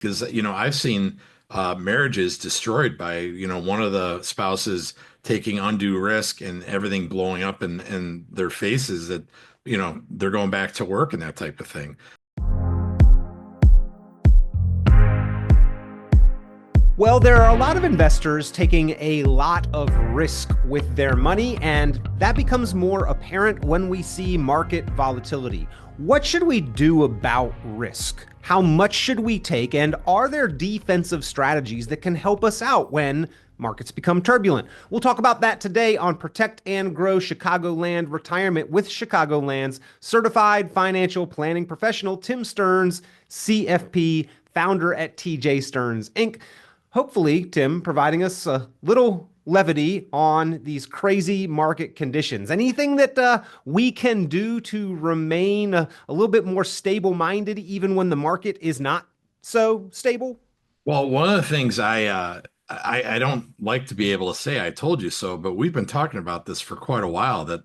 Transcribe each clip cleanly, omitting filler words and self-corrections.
because I've seen marriages destroyed by one of the spouses taking undue risk and everything blowing up in their faces that they're going back to work and that type of thing. Well, there are a lot of investors taking a lot of risk with their money, and that becomes more apparent when we see market volatility. What should we do about risk? How much should we take? And are there defensive strategies that can help us out when markets become turbulent? We'll talk about that today on Protect and Grow Chicagoland Retirement with Chicagoland's certified financial planning professional, Tim Stearns, CFP, founder at TJ Stearns Inc. Hopefully, Tim, providing us a little levity on these crazy market conditions. Anything that we can do to remain a little bit more stable-minded even when the market is not so stable? Well, one of the things I don't like to be able to say I told you so, but we've been talking about this for quite a while that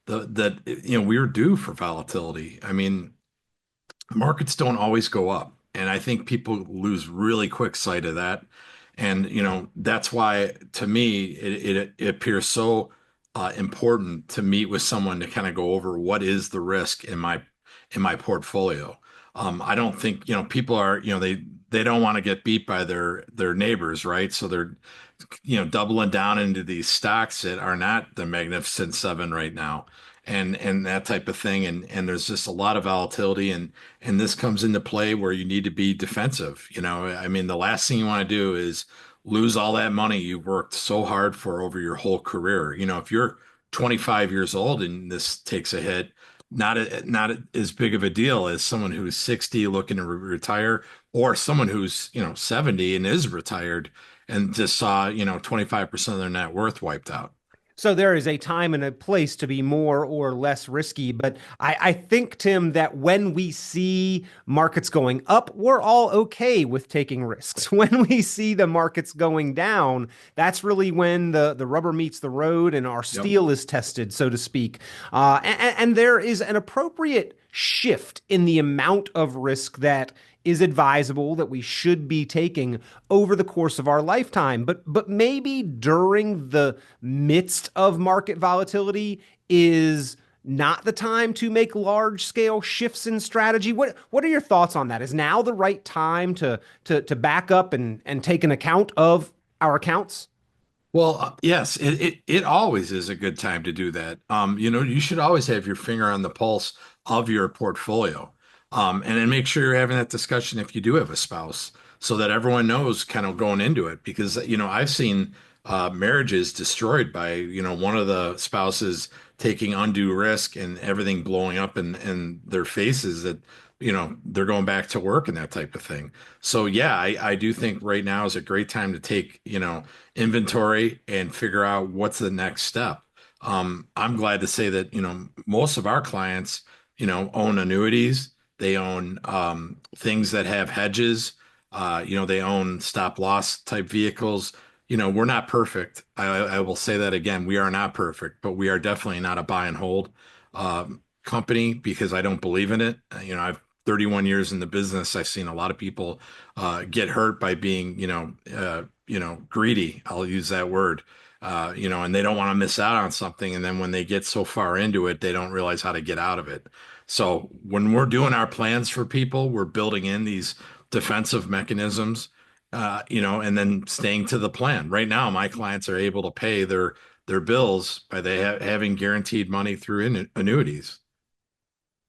we were due for volatility. I mean, markets don't always go up, and I think people lose really quick sight of that. And that's why to me it appears so important to meet with someone to kind of go over what is the risk in my portfolio. I don't think people are they don't want to get beat by their neighbors, right? So they're doubling down into these stocks that are not the Magnificent Seven right now, and that type of thing. And there's just a lot of volatility, and this comes into play where you need to be defensive. I mean, the last thing you want to do is lose all that money you've worked so hard for over your whole career. If you're 25 years old and this takes a hit, not as big of a deal as someone who's 60 looking to retire, or someone who's 70 and is retired and just saw 25% of their net worth wiped out. So there is a time and a place to be more or less risky. But I think, Tim, that when we see markets going up, we're all okay with taking risks. When we see the markets going down, that's really when the rubber meets the road and our Yep. steel is tested, so to speak. And there is an appropriate shift in the amount of risk that is advisable that we should be taking over the course of our lifetime. But maybe during the midst of market volatility is not the time to make large scale shifts in strategy. What are your thoughts on that? Is now the right time to back up and take an account of our accounts? Well, yes, it always is a good time to do that. You should always have your finger on the pulse of your portfolio. And then make sure you're having that discussion if you do have a spouse, so that everyone knows kind of going into it. Because, I've seen marriages destroyed by, one of the spouses taking undue risk and everything blowing up in their faces that, they're going back to work and that type of thing. So yeah, I do think right now is a great time to take, inventory and figure out what's the next step. I'm glad to say that, most of our clients, own annuities. They own things that have hedges. They own stop loss type vehicles. We're not perfect. I will say that again. We are not perfect, but we are definitely not a buy and hold company, because I don't believe in it. I've 31 years in the business. I've seen a lot of people get hurt by being, greedy. I'll use that word. And they don't want to miss out on something. And then when they get so far into it, they don't realize how to get out of it. So when we're doing our plans for people, we're building in these defensive mechanisms, and then staying to the plan. Right now, my clients are able to pay their bills by having guaranteed money through annuities.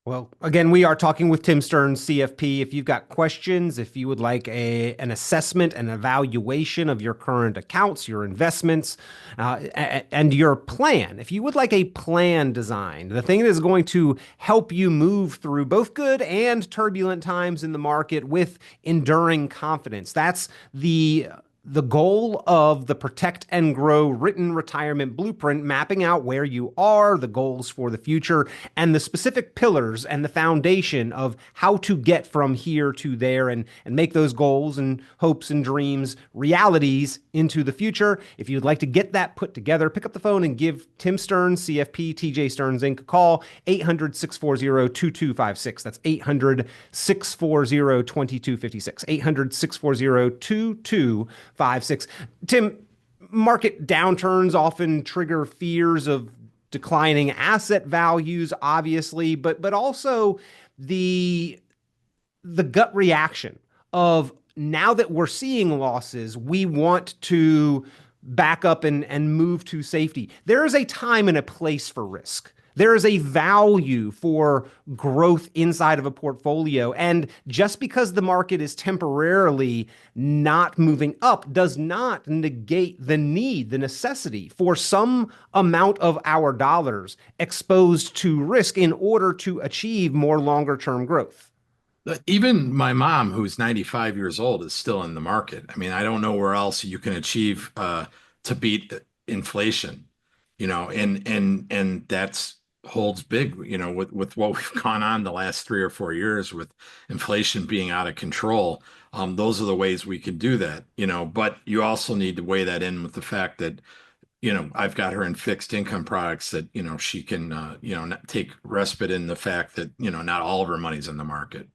Well, again, we are talking with Tim Stearns, CFP. If you've got questions, if you would like an assessment, an evaluation of your current accounts, your investments, and your plan, if you would like a plan designed, the thing that is going to help you move through both good and turbulent times in the market with enduring confidence, that's the the goal of the Protect and Grow written retirement blueprint, mapping out where you are, the goals for the future, and the specific pillars and the foundation of how to get from here to there and make those goals and hopes and dreams realities into the future. If you'd like to get that put together, pick up the phone and give Tim Stearns, CFP, TJ Stearns Inc. a call, 800-640-2256. That's 800-640-2256. 800-640-2256. Tim, market downturns often trigger fears of declining asset values, obviously, but also the gut reaction of now that we're seeing losses, we want to back up and move to safety. There is a time and a place for risk. There is a value for growth inside of a portfolio. And just because the market is temporarily not moving up does not negate the need, the necessity for some amount of our dollars exposed to risk in order to achieve more longer term growth. Even my mom, who's 95 years old, is still in the market. I mean, I don't know where else you can achieve to beat inflation, and that's holds big, with what we've gone on the last 3 or 4 years with inflation being out of control. Those are the ways we can do that, but you also need to weigh that in with the fact that, I've got her in fixed income products that, she can, take respite in the fact that, not all of her money's in the market.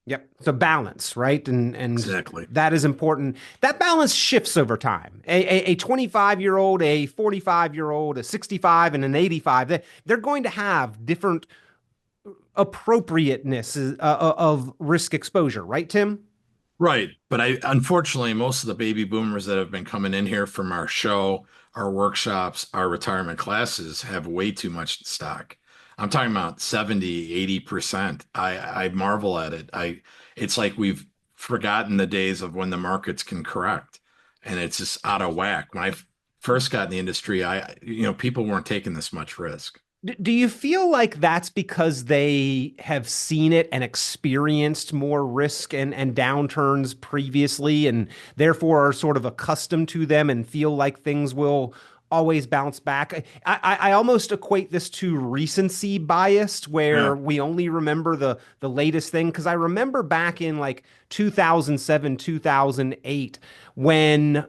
Yep. So balance, right? And Exactly. that is important. That balance shifts over time. A 25-year-old, a 45-year-old, a 65, and an 85, they're going to have different appropriateness of risk exposure, right, Tim? Right. But unfortunately, most of the baby boomers that have been coming in here from our show, our workshops, our retirement classes have way too much stock. I'm talking about 70, 80%. I marvel at it. It's like we've forgotten the days of when the markets can correct, and it's just out of whack. When I first got in the industry, people weren't taking this much risk. Do you feel like that's because they have seen it and experienced more risk and downturns previously and therefore are sort of accustomed to them and feel like things will always bounce back? I almost equate this to recency bias, Yeah. where we only remember the latest thing. Because I remember back in like 2007, 2008, when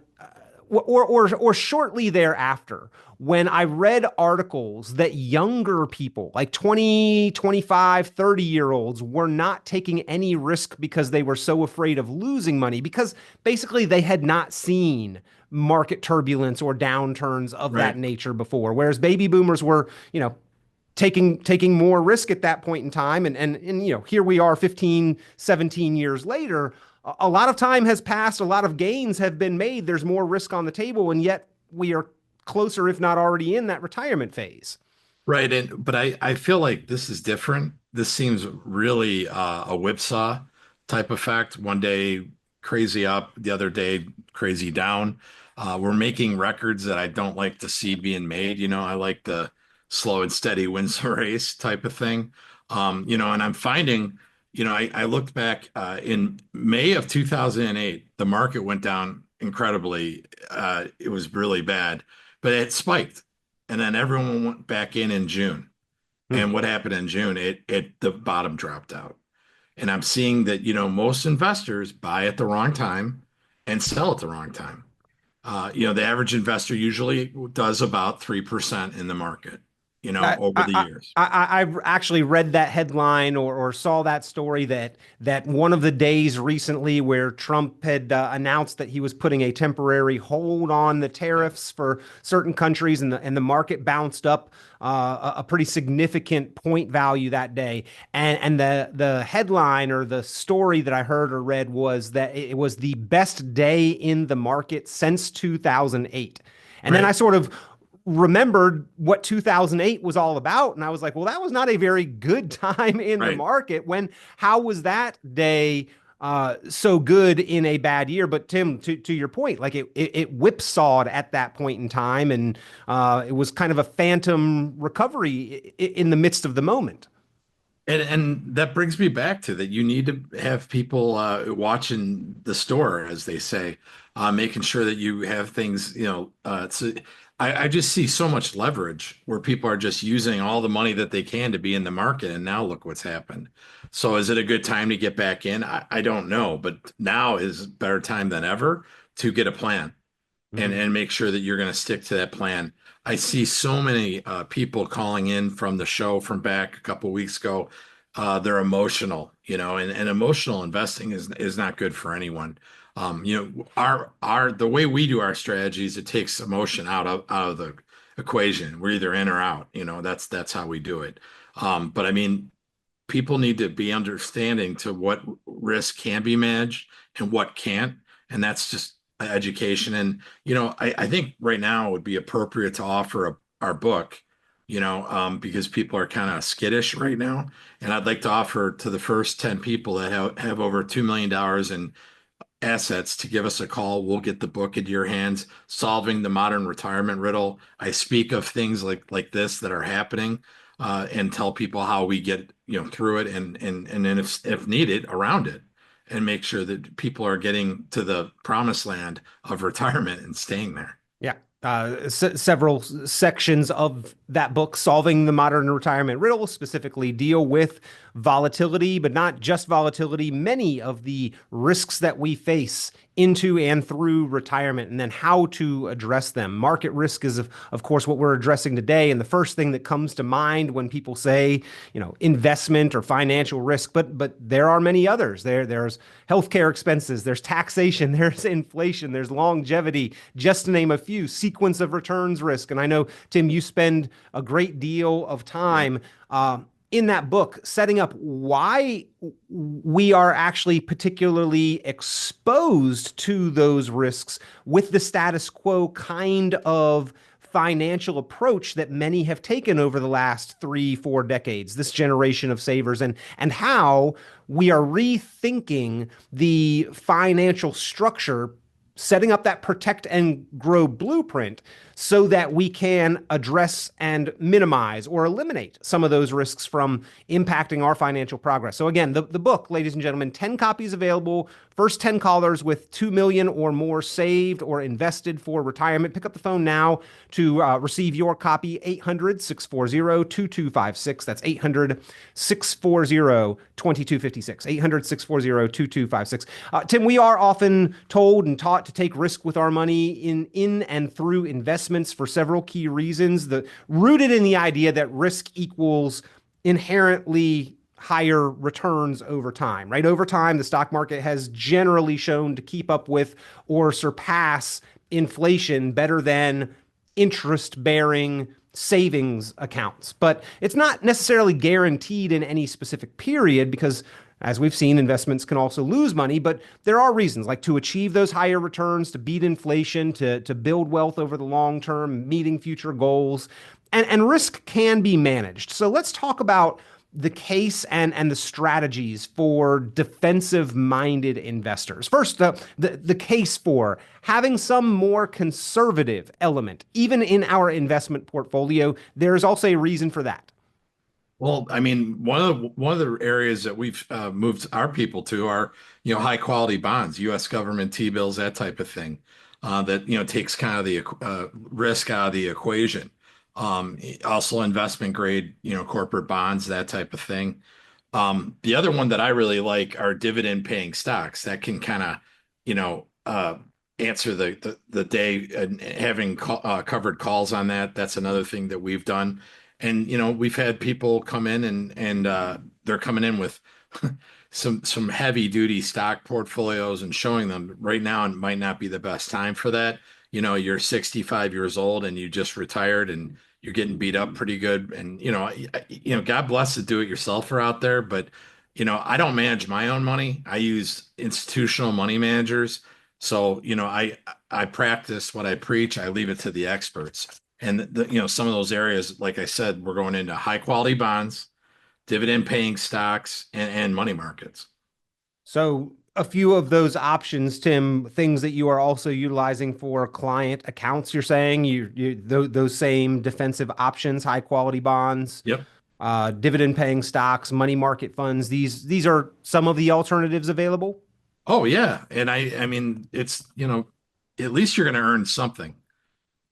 or shortly thereafter, when I read articles that younger people, like 20, 25, 30-year olds, were not taking any risk because they were so afraid of losing money, because basically they had not seen market turbulence or downturns of that Right. nature before. Whereas baby boomers were, taking more risk at that point in time. And here we are 15, 17 years later. A lot of time has passed, a lot of gains have been made. There's more risk on the table, and yet we are closer, if not already in that retirement phase. Right. But I feel like this is different. This seems really a whipsaw type effect. One day crazy up, the other day crazy down. We're making records that I don't like to see being made. I like the slow and steady wins the race type of thing. And I'm finding, I looked back in May of 2008, the market went down incredibly. It was really bad, but it spiked. And then everyone went back in June. Hmm. And what happened in June? The bottom dropped out. And I'm seeing that, most investors buy at the wrong time and sell at the wrong time. The average investor usually does about 3% in the market, I, over the I, years. I've actually read that headline or saw that story that one of the days recently where Trump had announced that he was putting a temporary hold on the Yeah. tariffs for certain countries, and the market bounced up a pretty significant point value that day. And the headline or the story that I heard or read was that it was the best day in the market since 2008. And then I Right. sort of remembered what 2008 was all about, and I was like, well, that was not a very good time in the Right. market. How was that day so good in a bad year? But Tim, to your point, like it whipsawed at that point in time, and it was kind of a phantom recovery in the midst of the moment. And that brings me back to that you need to have people watching the store, as they say, making sure that you have things, I just see so much leverage where people are just using all the money that they can to be in the market, and now look what's happened. So is it a good time to get back in? I don't know, but now is a better time than ever to get a plan Mhm. and make sure that you're going to stick to that plan. I see so many people calling in from the show from back a couple weeks ago. They're emotional, and emotional investing is not good for anyone. Our the way we do our strategies, it takes emotion out of the equation. We're either in or out. That's how we do it. But I mean, people need to be understanding to what risk can be managed and what can't. And that's just education. And, I think right now it would be appropriate to offer our book, because people are kind of skittish right now. And I'd like to offer to the first 10 people that have over $2 million in assets to give us a call. We'll get the book into your hands, Solving the Modern Retirement Riddle. I speak of things like this that are happening, and tell people how we get through it and then if needed around it, and make sure that people are getting to the promised land of retirement and staying there. Yeah. Several sections of that book, Solving the Modern Retirement Riddle, specifically deal with volatility, but not just volatility, many of the risks that we face into and through retirement, and then how to address them. Market risk is, of course, what we're addressing today. And the first thing that comes to mind when people say, investment or financial risk, but there are many others. There's healthcare expenses, there's taxation, there's inflation, there's longevity, just to name a few, sequence of returns risk. And I know, Tim, you spend a great deal of Yep. time in that book setting up why we are actually particularly exposed to those risks with the status quo kind of financial approach that many have taken over the last 3, 4 decades, this generation of savers, and how we are rethinking the financial structure, setting up that protect and grow blueprint so that we can address and minimize or eliminate some of those risks from impacting our financial progress. So again, the book, ladies and gentlemen, 10 copies available. First 10 callers with 2 million or more saved or invested for retirement. Pick up the phone now to receive your copy. 800-640-2256. That's 800-640-2256. 800-640-2256. Tim, we are often told and taught to take risk with our money in and through investments for several key reasons. Rooted in the idea that risk equals inherently higher returns over time, right? Over time, the stock market has generally shown to keep up with or surpass inflation better than interest bearing savings accounts. But it's not necessarily guaranteed in any specific period because, as we've seen, investments can also lose money, but there are reasons like to achieve those higher returns, to beat inflation, to build wealth over the long term, meeting future goals, and risk can be managed. So let's talk about the case and the strategies for defensive minded investors. First, the case for having some more conservative element, even in our investment portfolio. There's also a reason for that. Well, I mean, one of the areas that we've moved our people to are, high quality bonds, U.S. government T-bills, that type of thing, that takes kind of the risk out of the equation. Also, investment grade, corporate bonds, that type of thing. The other one that I really like are dividend paying stocks that can kind of, answer the day, and having covered calls on that. That's another thing that we've done. And we've had people come in and they're coming in with some heavy duty stock portfolios and showing them right now it might not be the best time for that. You're 65 years old and you just retired and you're getting beat up pretty good. And God bless the do-it-yourselfer out there, but I don't manage my own money. I use institutional money managers. So, I practice what I preach. I leave it to the experts. And some of those areas, like I said, we're going into high quality bonds, dividend paying stocks, and money markets. So a few of those options, Tim, things that you are also utilizing for client accounts, you're saying those same defensive options, high quality bonds. Yep. dividend paying stocks, money market funds. These are some of the alternatives available. Oh yeah. And I mean, it's, at least you're going to earn something,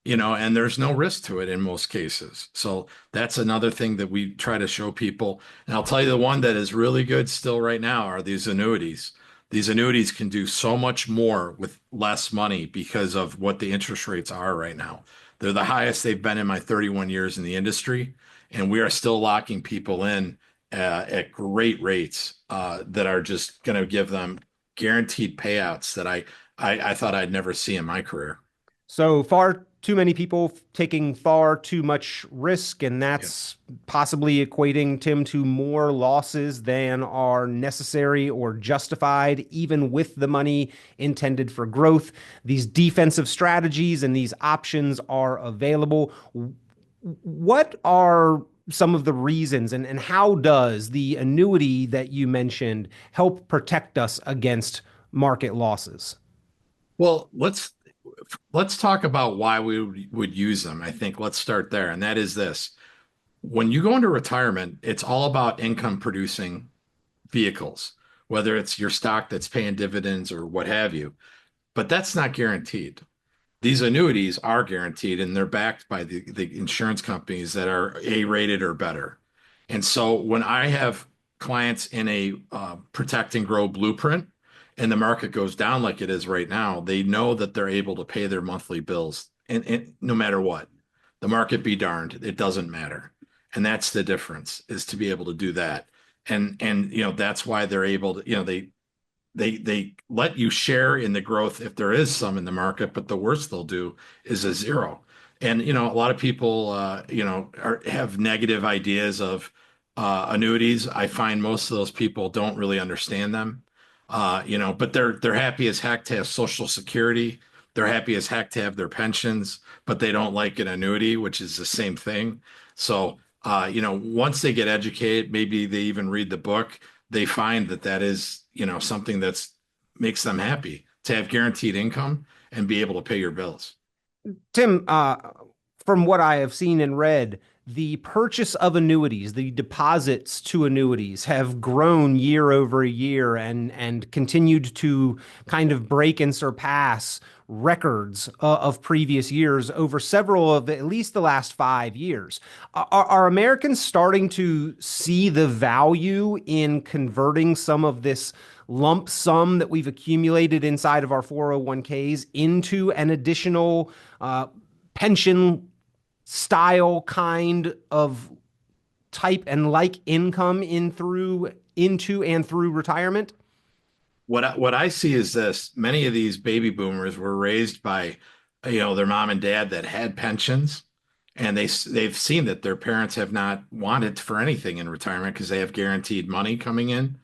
and there's no risk to it in most cases. So that's another thing that we try to show people. And I'll tell you the one that is really good still right now are these annuities. These annuities can do so much more with less money because of what the interest rates are right now. They're the highest they've been in my 31 years in the industry, and we are still locking people in at great rates that are just going to give them guaranteed payouts that I thought I'd never see in my career. So far too many people taking far too much risk, and Yes. that's possibly equating, Tim, to more losses than are necessary or justified, even with the money intended for growth. These defensive strategies and these options are available. What are some of the reasons, and how does the annuity that you mentioned help protect us against market losses? Well, let's talk about why we would use them. I think let's start there, and that is this. When you go into retirement, it's all about income producing vehicles, whether it's your stock that's paying dividends or what have you. But that's not guaranteed. These annuities are guaranteed and they're backed by the insurance companies that are A-rated or better. And so when I have clients in a protect and grow blueprint and the market goes down like it is right now, they know that they're able to pay their monthly bills and no matter what, the market be darned, it doesn't matter. And that's the difference is to be able to do that. And that's why they're able to, they let you share in the growth if there is some in the market, but the worst they'll do is a zero. And a lot of people have negative ideas of annuities. I find most of those people don't really understand them. But they're happy as heck to have Social Security. They're happy as heck to have their pensions, but they don't like an annuity, which is the same thing. So once they get educated, maybe they even read the book, they find that that is, something that's makes them happy to have guaranteed income and be able to pay your bills. Tim, from what I have seen and read, the purchase of annuities, the deposits to annuities have grown year over year and continued to kind of break and surpass records of previous years over several of at least the last 5 years. Are Americans starting to see the value in converting some of this lump sum that we've accumulated inside of our 401ks into an additional pension style kind of type and like income into and through retirement? What I see is this: many of these baby boomers were raised by, their mom and dad that had pensions, and they've seen that their parents have not wanted for anything in retirement because they have guaranteed money coming in,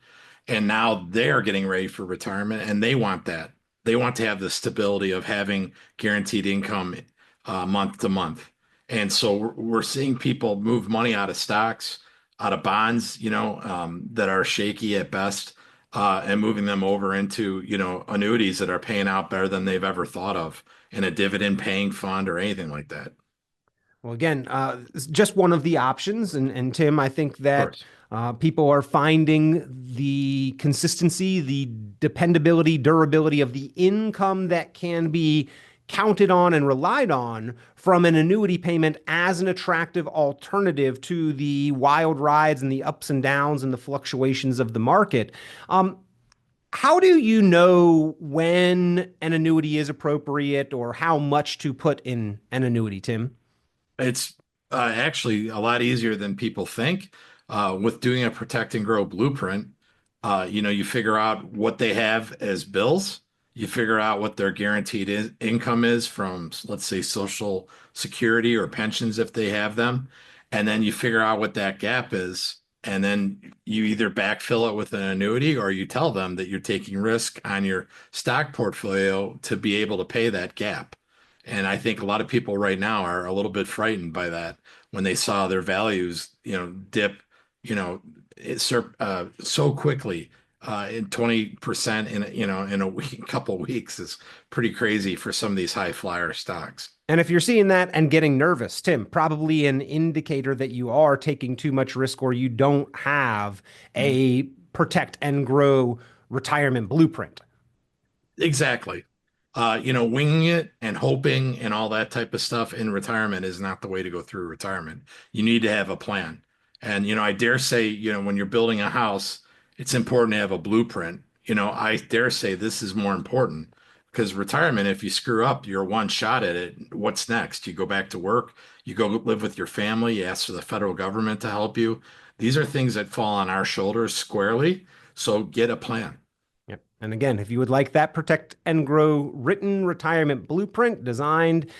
and now they're getting ready for retirement, and they want that. They want to have the stability of having guaranteed income month to month. And so we're seeing people move money out of stocks, out of bonds, that are shaky at best, and moving them over into, annuities that are paying out better than they've ever thought of in a dividend paying fund or anything like that. Of Well, again, it's just one of the options. And Tim, I think that course. people are finding the consistency, the dependability, durability of the income that can be counted on and relied on from an annuity payment as an attractive alternative to the wild rides and the ups and downs and the fluctuations of the market. Um, how do you know when an annuity is appropriate or how much to put in an annuity, Tim? It's actually a lot easier than people think. With doing a protect and grow blueprint, you figure out what they have as bills. You figure out what their guaranteed income is from, let's say, Social Security or pensions if they have them. And then you figure out what that gap is. And then you either backfill it with an annuity or you tell them that you're taking risk on your stock portfolio to be able to pay that gap. And I think a lot of people right now are a little bit frightened by that when they saw their values, dip, so quickly. In 20% in in a week, couple of weeks is pretty crazy for some of these high flyer stocks. And if you're seeing that and getting nervous, Tim, probably an indicator that you are taking too much risk or you don't have Mhm. a protect and grow retirement blueprint. Exactly. Winging it and hoping and all that type of stuff in retirement is not the way to go through retirement. You need to have a plan. And, I dare say, when you're building a house, it's important to have a blueprint. I dare say this is more important because retirement, if you screw up, you're one shot at it. What's next? You go back to work, you go live with your family, you ask for the federal government to help you. These are things that fall on our shoulders squarely. So get a plan. Yep. And again, if you would like that Protect and Grow written retirement blueprint designed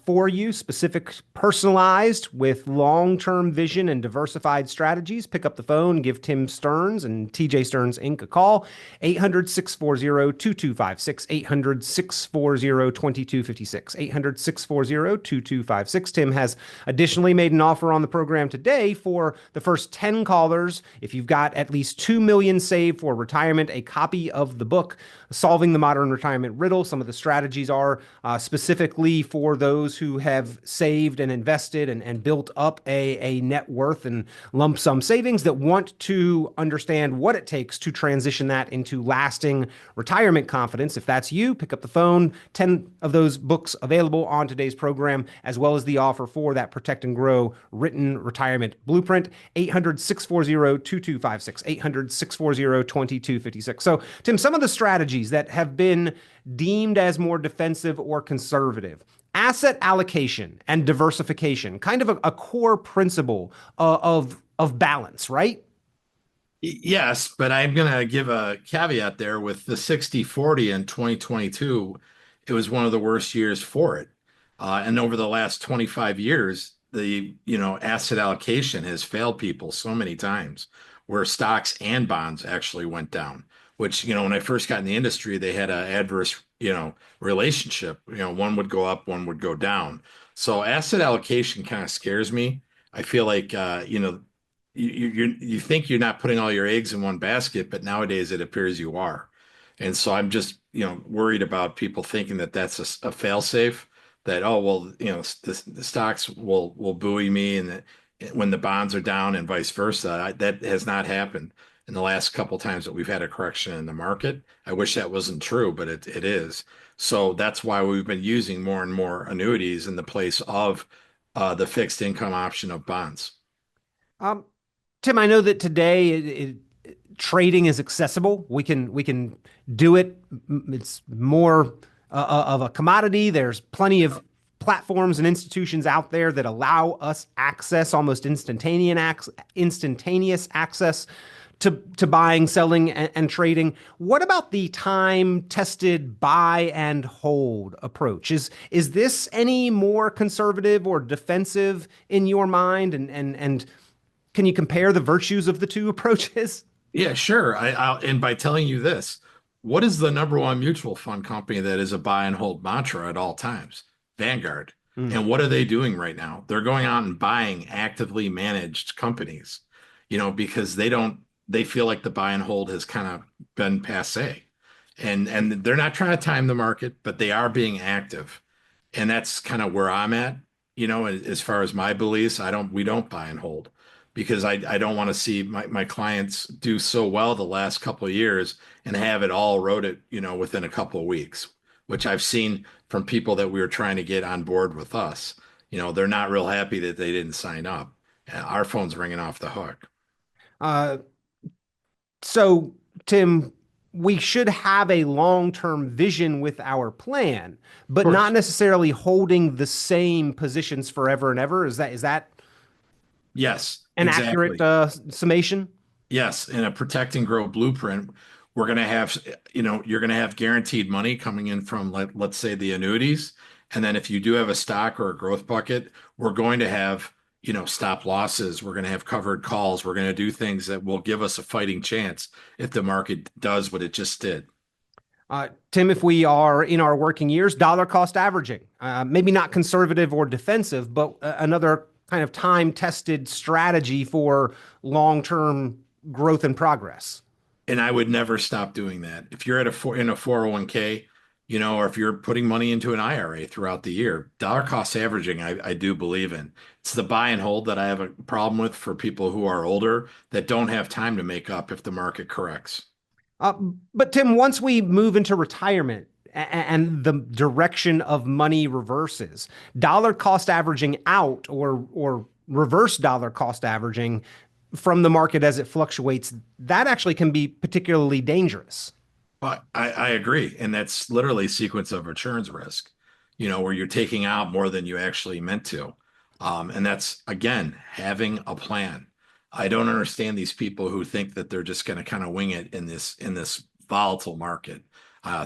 for you, specific, personalized with long-term vision and diversified strategies, pick up the phone, give Tim Stearns and TJ Stearns Inc. a call, 800-640-2256, 800-640-2256, 800-640-2256. Tim has additionally made an offer on the program today for the first 10 callers. If you've got at least 2 million saved for retirement, a copy of the book, Solving the Modern Retirement Riddle. Some of the strategies are specifically for those who have saved and invested and built up a net worth and lump sum savings that want to understand what it takes to transition that into lasting retirement confidence. If that's you, pick up the phone. 10 of those books available on today's program, as well as the offer for that Protect and Grow written retirement blueprint. 800-640-2256, 800-640-2256. So, Tim, some of the strategies that have been deemed as more defensive or conservative. Asset allocation and diversification, kind of a core principle of balance, right? Yes, but I'm going to give a caveat there with the 60-40 in 2022. It was one of the worst years for it. And over the last 25 years, the, asset allocation has failed people so many times where stocks and bonds actually went down, which, when I first got in the industry, they had an adverse, relationship. One would go up, one would go down. So asset allocation kind of scares me. I feel like, you think you're not putting all your eggs in one basket, but nowadays it appears you are. And so I'm just, worried about people thinking that that's a fail safe, that, oh, well, the stocks will buoy me and that when the bonds are down and vice versa. That has not happened in the last couple times that we've had a correction in the market. I wish that wasn't true, but it is. So that's why we've been using more and more annuities in the place of the fixed income option of bonds. Um, Tim, I know that today trading is accessible. We can do it. It's more of a commodity. There's plenty of platforms and institutions out there that allow us access, almost instantaneous access to buying, selling, and trading. What about the time-tested buy and hold approach? Is this any more conservative or defensive in your mind? And can you compare the virtues of the two approaches? Yeah, sure. And by telling you this, what is the number one mutual fund company that is a buy and hold mantra at all times? Vanguard. Mm. And what are they doing right now? They're going out and buying actively managed companies, because they feel like the buy and hold has kind of been passé. And they're not trying to time the market, but they are being active. And that's kind of where I'm at, as far as my beliefs. We don't buy and hold because I don't want to see my clients do so well the last couple of years and have it all eroded, within a couple of weeks, which I've seen from people that we were trying to get on board with us. They're not real happy that they didn't sign up. Our phone's ringing off the hook. Uh, so, Tim, we should have a long-term vision with our plan, Of but not course. necessarily holding the same positions forever and ever. Is that Yes, an accurate exactly. summation? Yes, in a protect and grow blueprint, we're going to have, you're going to have guaranteed money coming in from, let's say, the annuities. And then if you do have a stock or a growth bucket, we're going to have, stop losses. We're going to have covered calls. We're going to do things that will give us a fighting chance if the market does what it just did. Tim, if we are in our working years, dollar cost averaging, maybe not conservative or defensive, but another kind of time-tested strategy for long-term growth and progress. And I would never stop doing that. If you're in a 401k, or if you're putting money into an IRA throughout the year, dollar cost averaging, I do believe in. It's the buy and hold that I have a problem with for people who are older that don't have time to make up if the market corrects. Uh, but Tim, once we move into retirement and the direction of money reverses, dollar cost averaging out or reverse dollar cost averaging from the market as it fluctuates, that actually can be particularly dangerous. I agree. And that's literally sequence of returns risk, where you're taking out more than you actually meant to. And that's, again, having a plan. I don't understand these people who think that they're just going to kind of wing it in this volatile market.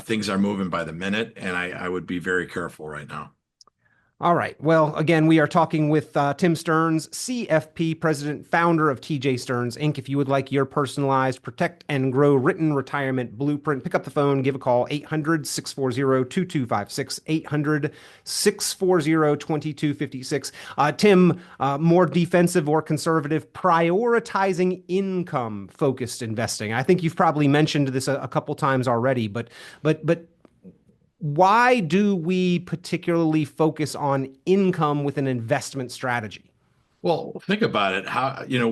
Things are moving by the minute, and I would be very careful right now. All right. Well, again, we are talking with Tim Stearns, CFP, president, founder of TJ Stearns Inc. If you would like your personalized protect and grow written retirement blueprint, pick up the phone, give a call, 800-640-2256, 800-640-2256. Tim, more defensive or conservative, prioritizing income focused investing. I think you've probably mentioned this a couple times already, but why do we particularly focus on income with an investment strategy? Well, think about it.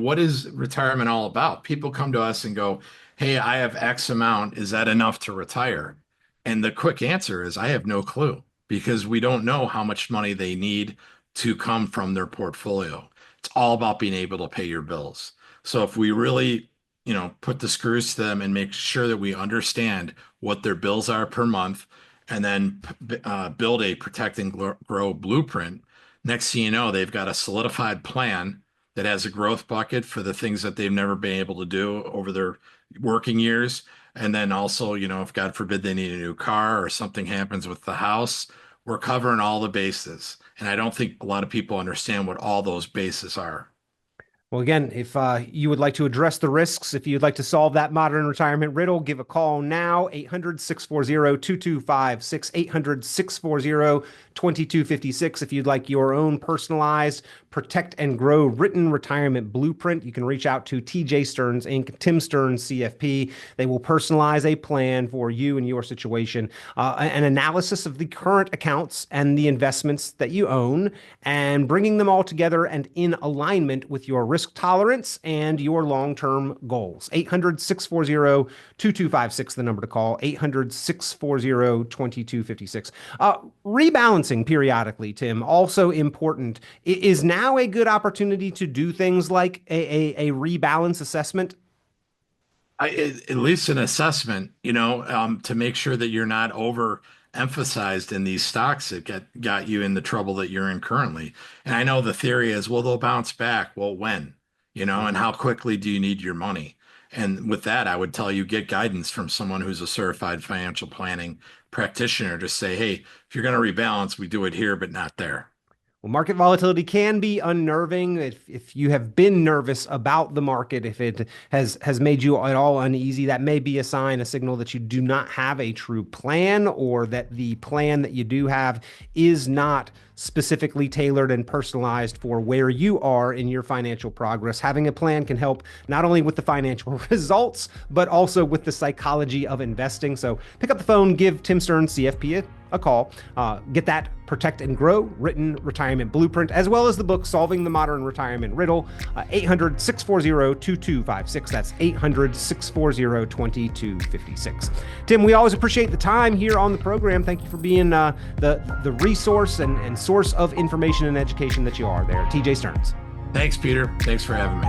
What is retirement all about? People come to us and go, "Hey, I have X amount. Is that enough to retire?" And the quick answer is, I have no clue because we don't know how much money they need to come from their portfolio. It's all about being able to pay your bills. So if we really, put the screws to them and make sure that we understand what their bills are per month, and then build a protect and grow blueprint. Next thing you know, they've got a solidified plan that has a growth bucket for the things that they've never been able to do over their working years. And then also, if God forbid they need a new car or something happens with the house, we're covering all the bases. And I don't think a lot of people understand what all those bases are. Well, again, if you would like to address the risks, if you'd like to solve that modern retirement riddle, give a call now, 800-640-2256, 800-640-2256. If you'd like your own personalized protect and grow written retirement blueprint, you can reach out to TJ Stearns Inc., Tim Stearns CFP. They will personalize a plan for you and your situation, an analysis of the current accounts and the investments that you own, and bringing them all together and in alignment with your risk tolerance and your long-term goals. 800-640-2256, the number to call, 800-640-2256. Rebalancing periodically, Tim, also important. Is now a good opportunity to do things like a rebalance assessment? At least an assessment, to make sure that you're not overemphasized in these stocks that got you in the trouble that you're in currently. And I know the theory is, well, they'll bounce back. Well, when? And how quickly do you need your money? And with that, I would tell you, get guidance from someone who's a certified financial planning practitioner to say, hey, if you're going to rebalance, we do it here, but not there. Well, market volatility can be unnerving. If you have been nervous about the market, if it has made you at all uneasy, that may be a sign, a signal that you do not have a true plan, or that the plan that you do have is not specifically tailored and personalized for where you are in your financial progress. Having a plan can help not only with the financial results, but also with the psychology of investing. So pick up the phone, give Tim Stearns, CFP, a call, get that protect and grow written retirement blueprint, as well as the book Solving the Modern Retirement Riddle, 800-640-2256. That's 800-640-2256. Tim, we always appreciate the time here on the program. Thank you for being the resource and source of information and education that you are there. TJ Stearns. Thanks, Peter. Thanks for having me.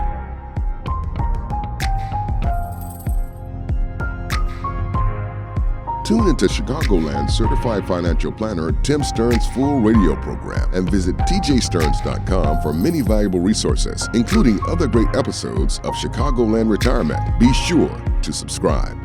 Tune into Chicagoland certified financial planner Tim Stearns' full radio program and visit tjstearns.com for many valuable resources, including other great episodes of Chicagoland Retirement. Be sure to subscribe.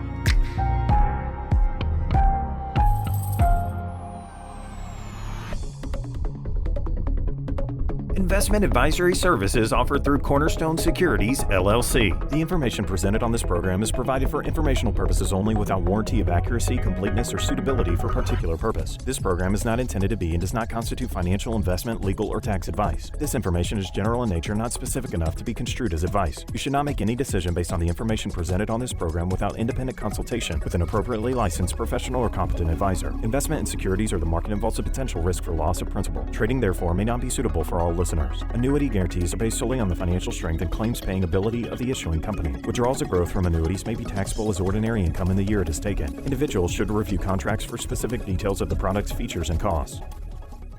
Investment advisory services offered through Cornerstone Securities, LLC. The information presented on this program is provided for informational purposes only without warranty of accuracy, completeness, or suitability for particular purpose. This program is not intended to be and does not constitute financial, investment, legal, or tax advice. This information is general in nature, not specific enough to be construed as advice. You should not make any decision based on the information presented on this program without independent consultation with an appropriately licensed professional or competent advisor. Investment in securities or the market involves a potential risk for loss of principal. Trading, therefore, may not be suitable for all listeners. Annuity guarantees are based solely on the financial strength and claims-paying ability of the issuing company. Withdrawals of growth from annuities may be taxable as ordinary income in the year it is taken. Individuals should review contracts for specific details of the product's features and costs.